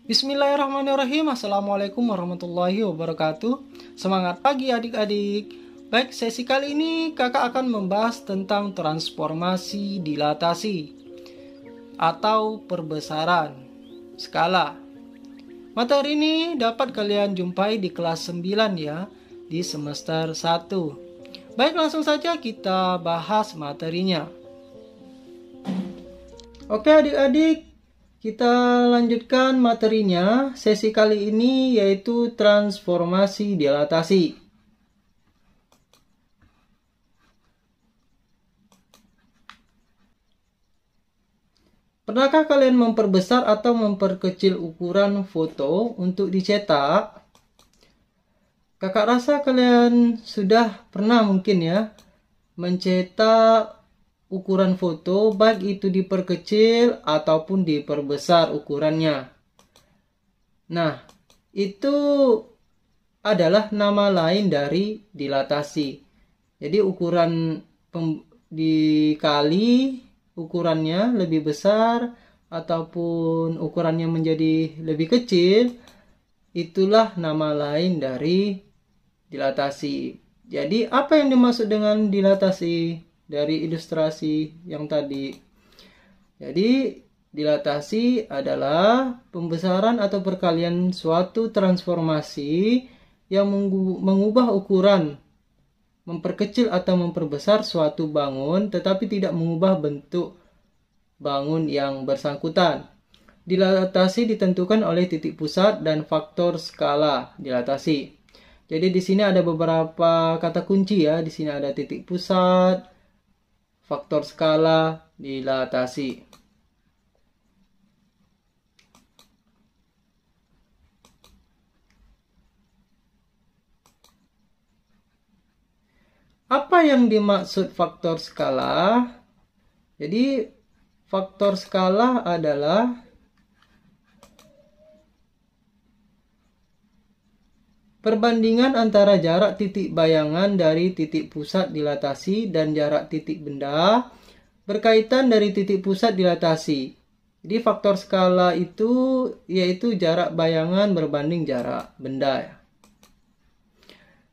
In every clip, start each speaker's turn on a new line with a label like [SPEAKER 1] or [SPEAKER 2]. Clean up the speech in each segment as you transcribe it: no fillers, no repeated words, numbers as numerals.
[SPEAKER 1] Bismillahirrahmanirrahim. Assalamualaikum warahmatullahi wabarakatuh. Semangat pagi adik-adik. Baik, sesi kali ini kakak akan membahas tentang transformasi dilatasi atau perbesaran skala. Materi ini dapat kalian jumpai di kelas 9 ya, di semester 1. Baik, langsung saja kita bahas materinya. Oke adik-adik, kita lanjutkan materinya. Sesi kali ini yaitu transformasi dilatasi. Pernahkah kalian memperbesar atau memperkecil ukuran foto untuk dicetak? Kakak rasa kalian sudah pernah mungkin ya mencetak ukuran foto, baik itu diperkecil ataupun diperbesar ukurannya. Nah, itu adalah nama lain dari dilatasi. Jadi ukuran dikali ukurannya lebih besar ataupun ukurannya menjadi lebih kecil, itulah nama lain dari dilatasi. Jadi apa yang dimaksud dengan dilatasi? Dari ilustrasi yang tadi. Jadi dilatasi adalah pembesaran atau perkalian suatu transformasi yang mengubah ukuran, memperkecil atau memperbesar suatu bangun tetapi tidak mengubah bentuk bangun yang bersangkutan. Dilatasi ditentukan oleh titik pusat dan faktor skala dilatasi. Jadi di sini ada beberapa kata kunci ya. Di sini ada titik pusat, faktor skala, dilatasi. Apa yang dimaksud faktor skala? Jadi faktor skala adalah perbandingan antara jarak titik bayangan dari titik pusat dilatasi dan jarak titik benda berkaitan dari titik pusat dilatasi. Jadi faktor skala itu yaitu jarak bayangan berbanding jarak benda.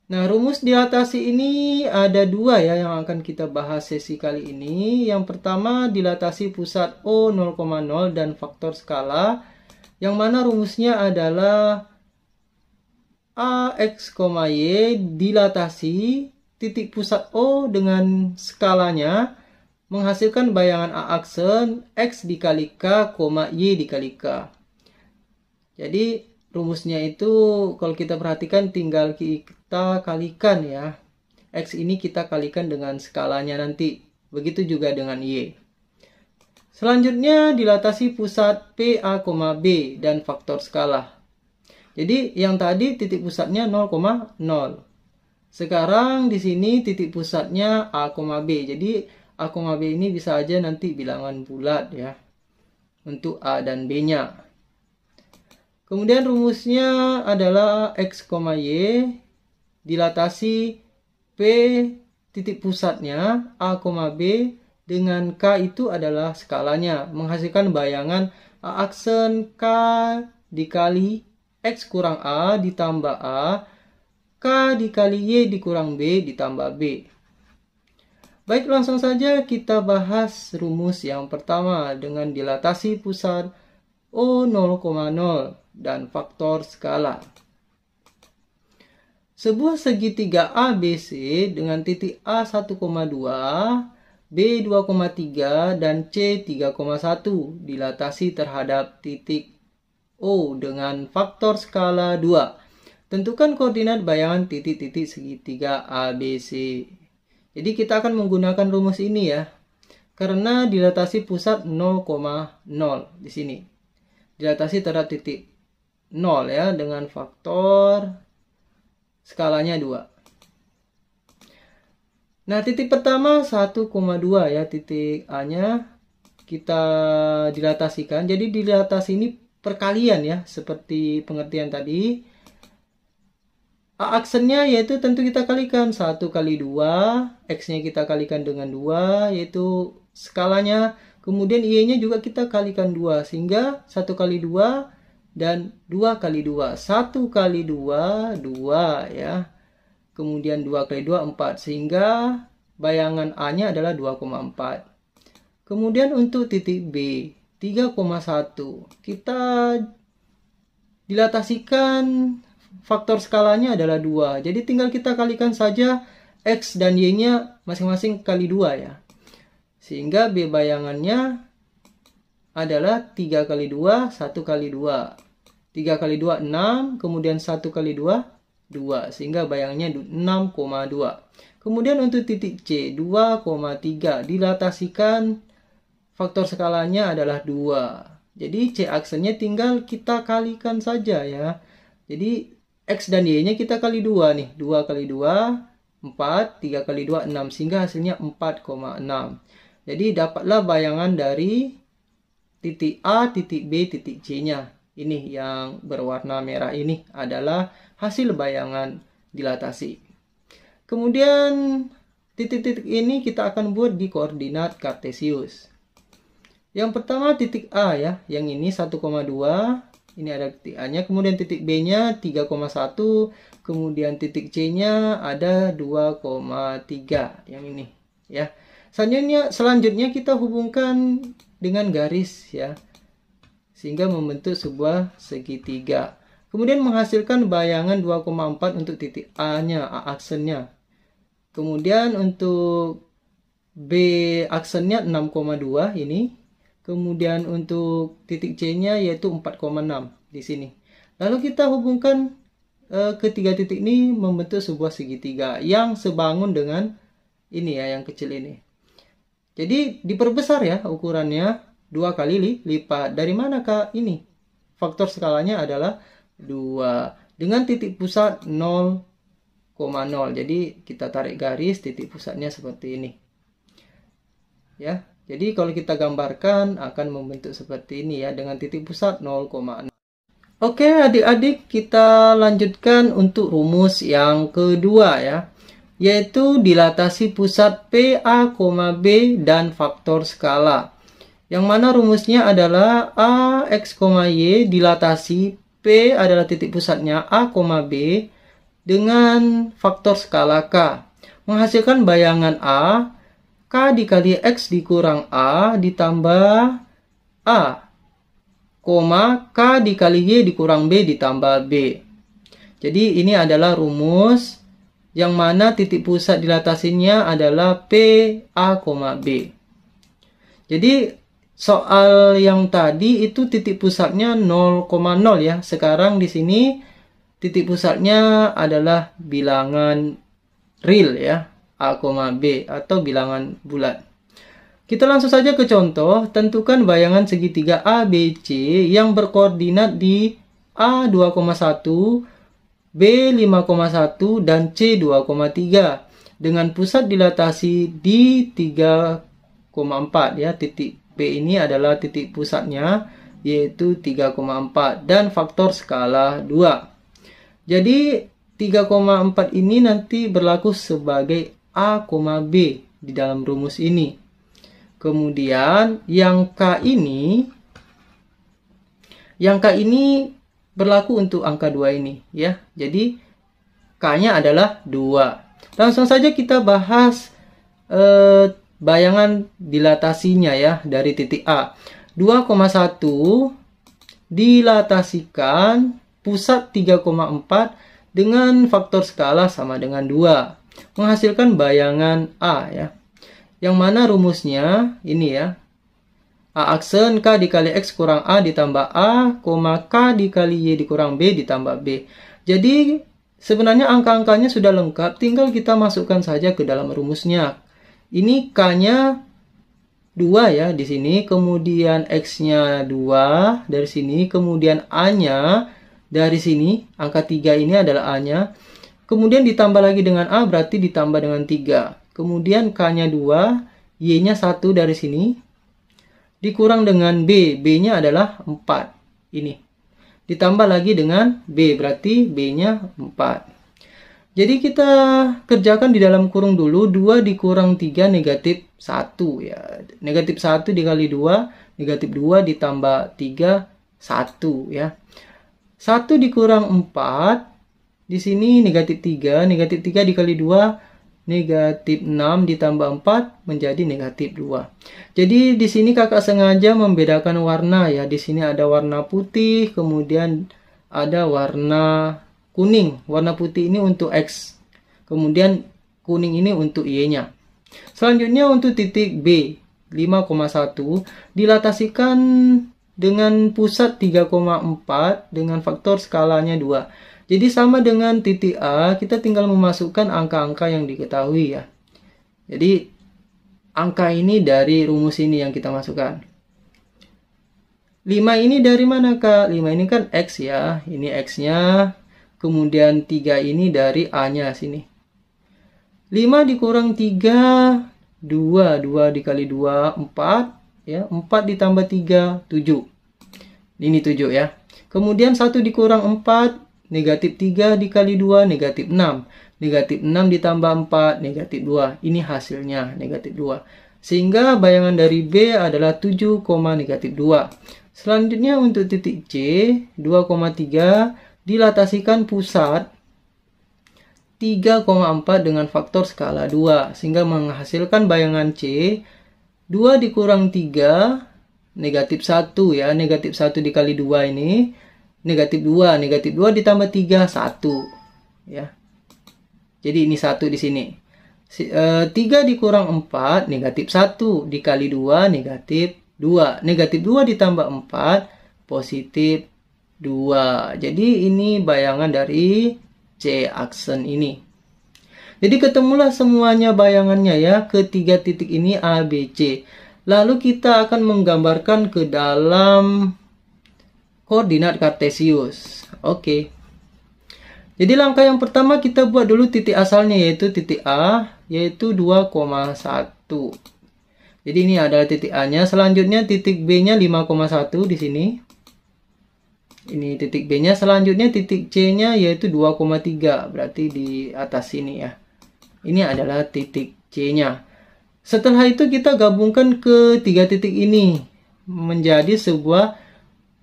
[SPEAKER 1] Nah, rumus dilatasi ini ada dua ya yang akan kita bahas sesi kali ini. Yang pertama dilatasi pusat O 0,0 dan faktor skala, yang mana rumusnya adalah AX, Y dilatasi titik pusat O dengan skalanya menghasilkan bayangan A aksen X dikali K, Y dikali K. Jadi rumusnya itu kalau kita perhatikan tinggal kita kalikan ya. X ini kita kalikan dengan skalanya nanti. Begitu juga dengan Y. Selanjutnya dilatasi pusat P, A, B dan faktor skala. Jadi yang tadi titik pusatnya 0,0. Sekarang di sini titik pusatnya A, B. Jadi A, B ini bisa aja nanti bilangan bulat ya. Untuk A dan B-nya. Kemudian rumusnya adalah X, Y dilatasi P titik pusatnya A, B dengan K itu adalah skalanya. Menghasilkan bayangan A aksen K dikali X kurang A ditambah A, K dikali Y dikurang B ditambah B. Baik, langsung saja kita bahas rumus yang pertama dengan dilatasi pusat O 0,0 dan faktor skala. Sebuah segitiga ABC dengan titik A 1,2, B 2,3 dan C 3,1 dilatasi terhadap titik O dengan faktor skala 2. Tentukan koordinat bayangan titik-titik segitiga ABC. Jadi kita akan menggunakan rumus ini ya. Karena dilatasi pusat 0,0 di sini. Dilatasi terhadap titik 0 ya dengan faktor skalanya 2. Nah, titik pertama 1,2 ya, titik A-nya kita dilatasikan. Jadi dilatasi ini perkalian ya, seperti pengertian tadi. A aksennya yaitu tentu kita kalikan 1 kali 2, X-nya kita kalikan dengan 2, yaitu skalanya. Kemudian Y-nya juga kita kalikan 2, sehingga 1 kali 2 dan 2 kali 2. 1 kali 2, 2 ya. Kemudian 2 kali 2, 4. Sehingga bayangan A-nya adalah 2,4. Kemudian untuk titik B, 3,1. Kita dilatasikan faktor skalanya adalah 2. Jadi tinggal kita kalikan saja X dan Y-nya masing-masing kali 2 ya. Sehingga B bayangannya adalah 3 kali 2, 1 kali 2. 3 kali 2, 6. Kemudian 1 kali 2, 2. Sehingga bayangannya 6,2. Kemudian untuk titik C, 2,3. Dilatasikan faktor skalanya adalah 2. Jadi C aksennya tinggal kita kalikan saja ya. Jadi X dan Y-nya kita kali 2 nih. 2 kali 2, 4. 3 kali 2, 6. Sehingga hasilnya 4,6. Jadi dapatlah bayangan dari titik A, titik B, titik C-nya. Ini yang berwarna merah ini adalah hasil bayangan dilatasi. Kemudian titik-titik ini kita akan buat di koordinat kartesius. Yang pertama titik A ya, yang ini 1,2, ini ada titik A-nya, kemudian titik B-nya 3,1, kemudian titik C-nya ada 2,3, yang ini ya. Selanjutnya kita hubungkan dengan garis ya, sehingga membentuk sebuah segitiga. Kemudian menghasilkan bayangan 2,4 untuk titik A-nya, A aksennya. Kemudian untuk B aksennya 6,2 ini. Kemudian untuk titik C-nya yaitu 4,6 di sini. Lalu kita hubungkan ketiga titik ini membentuk sebuah segitiga yang sebangun dengan ini ya, yang kecil ini. Jadi diperbesar ya ukurannya 2 kali lipat. Dari manakah ini? Faktor skalanya adalah 2 dengan titik pusat 0,0. Jadi kita tarik garis, titik pusatnya seperti ini. Ya. Jadi kalau kita gambarkan akan membentuk seperti ini ya, dengan titik pusat 0,6. Oke adik-adik, kita lanjutkan untuk rumus yang kedua ya, yaitu dilatasi pusat PA, B dan faktor skala. Yang mana rumusnya adalah A, X, Y dilatasi P adalah titik pusatnya A, B dengan faktor skala K. Menghasilkan bayangan A, K dikali X dikurang A ditambah A, K dikali Y dikurang B ditambah B. Jadi ini adalah rumus yang mana titik pusat dilatasinya adalah P, A, B. Jadi soal yang tadi itu titik pusatnya 0,0 ya. Sekarang di sini titik pusatnya adalah bilangan real ya. A, B atau bilangan bulat. Kita langsung saja ke contoh. Tentukan bayangan segitiga ABC yang berkoordinat di A 2,1, B 5,1 dan C 2,3 dengan pusat dilatasi di 3,4 ya. Titik B ini adalah titik pusatnya yaitu 3,4 dan faktor skala 2. Jadi 3,4 ini nanti berlaku sebagai A, B di dalam rumus ini. Kemudian yang K ini berlaku untuk angka 2 ini ya. Jadi K-nya adalah 2. Langsung saja kita bahas bayangan dilatasinya ya dari titik A. 2,1 dilatasikan pusat 3,4 dengan faktor skala sama dengan 2. Menghasilkan bayangan A ya. Yang mana rumusnya ini ya. A aksen K dikali X kurang A ditambah A, K dikali Y dikurang B ditambah B. Jadi sebenarnya angka-angkanya sudah lengkap, tinggal kita masukkan saja ke dalam rumusnya. Ini K-nya 2 ya di sini, kemudian X-nya 2 dari sini, kemudian A-nya dari sini, angka 3 ini adalah A-nya. Kemudian ditambah lagi dengan A berarti ditambah dengan 3. Kemudian K-nya 2, Y-nya 1 dari sini. Dikurang dengan B, B-nya adalah 4. Ini. Ditambah lagi dengan B, berarti B-nya 4. Jadi kita kerjakan di dalam kurung dulu. 2 dikurang 3 negatif 1 ya. Negatif 1 dikali 2, negatif 2 ditambah 3, 1 ya. 1 dikurang 4, di sini negatif 3. Negatif 3 dikali 2, negatif 6 ditambah 4 menjadi negatif 2. Jadi di sini kakak sengaja membedakan warna ya. Di sini ada warna putih, kemudian ada warna kuning. Warna putih ini untuk X, kemudian kuning ini untuk Y-nya. Selanjutnya untuk titik B, 5,1 dilatasikan dengan pusat 3,4 dengan faktor skalanya 2. Jadi sama dengan titik A, kita tinggal memasukkan angka-angka yang diketahui ya. Jadi angka ini dari rumus ini yang kita masukkan. 5 ini dari mana Kak? 5 ini kan X ya, ini X-nya. Kemudian 3 ini dari A-nya sini. 5 dikurang 3, 2. 2 dikali 2, 4. Ya, 4 ditambah 3, 7. Ini 7 ya. Kemudian 1 dikurang 4, negatif 3 dikali 2, negatif 6. Negatif 6 ditambah 4, negatif 2. Ini hasilnya, negatif 2. Sehingga bayangan dari B adalah 7, negatif 2. Selanjutnya untuk titik C, 2,3 dilatasikan pusat 3,4 dengan faktor skala 2. Sehingga menghasilkan bayangan C, 2 dikurang 3, negatif 1 ya. Negatif 1 dikali 2 ini negatif 2. Negatif 2 ditambah 3, 1 ya. Jadi ini 1 di sini. 3 dikurang 4, negatif 1 dikali 2, negatif 2. Negatif 2 ditambah 4, positif 2. Jadi ini bayangan dari C aksen ini. Jadi ketemulah semuanya bayangannya ya. Ketiga titik ini A, B, C. Lalu kita akan menggambarkan ke dalam koordinat kartesius. Oke. Jadi langkah yang pertama kita buat dulu titik asalnya, yaitu titik A, yaitu 2,1. Jadi ini adalah titik A-nya. Selanjutnya titik B-nya 5,1 di sini. Ini titik B-nya. Selanjutnya titik C-nya yaitu 2,3. Berarti di atas sini ya. Ini adalah titik C-nya. Setelah itu kita gabungkan ke 3 titik ini menjadi sebuah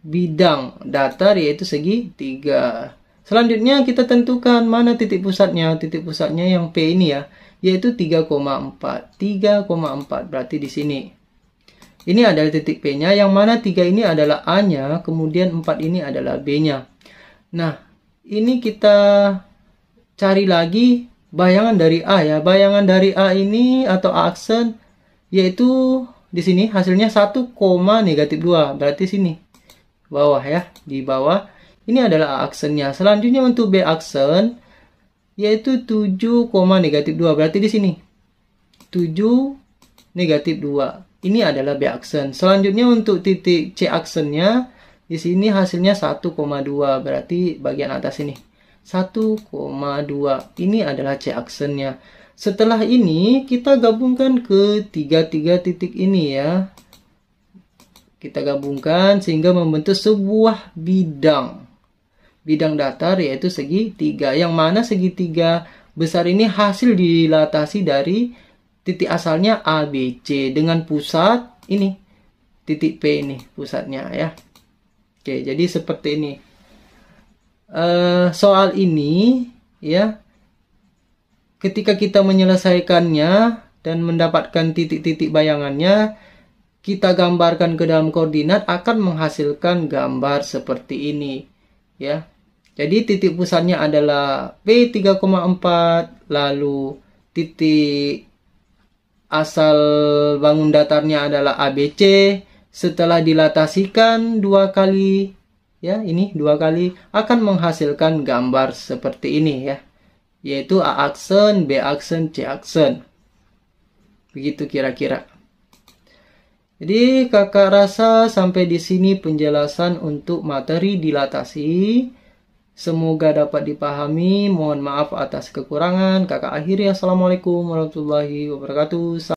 [SPEAKER 1] bidang datar, yaitu segi 3. Selanjutnya kita tentukan mana titik pusatnya. Titik pusatnya yang P ini ya, yaitu 3,4. 3,4 berarti di sini. Ini adalah titik P-nya, yang mana 3 ini adalah A-nya, kemudian 4 ini adalah B-nya. Nah, ini kita cari lagi bayangan dari A ya. Bayangan dari A ini atau A aksen yaitu di sini hasilnya 1, negatif 2. Berarti sini. Bawah ya, di bawah. Ini adalah A aksennya. Selanjutnya untuk B aksen yaitu 7, negatif 2. Berarti di sini. 7, negatif 2. Ini adalah B aksen. Selanjutnya untuk titik C aksennya di sini hasilnya 1,2. Berarti bagian atas ini. 1,2. Ini adalah C aksennya. Setelah ini kita gabungkan ke 3 titik ini ya. Kita gabungkan sehingga membentuk sebuah bidang. Bidang datar yaitu segitiga. Yang mana segitiga besar ini hasil dilatasi dari titik asalnya A, B, C. Dengan pusat ini. Titik P ini pusatnya ya. Oke, jadi seperti ini. Soal ini ya. Ketika kita menyelesaikannya dan mendapatkan titik-titik bayangannya, kita gambarkan ke dalam koordinat akan menghasilkan gambar seperti ini ya. Jadi titik pusatnya adalah P 3,4, lalu titik asal bangun datarnya adalah ABC. Setelah dilatasikan 2 kali ya, ini 2 kali akan menghasilkan gambar seperti ini ya, yaitu A aksen, B aksen, C aksen. Begitu kira-kira. Jadi kakak rasa sampai di sini penjelasan untuk materi dilatasi. Semoga dapat dipahami. Mohon maaf atas kekurangan. Kakak akhiri. Assalamualaikum warahmatullahi wabarakatuh.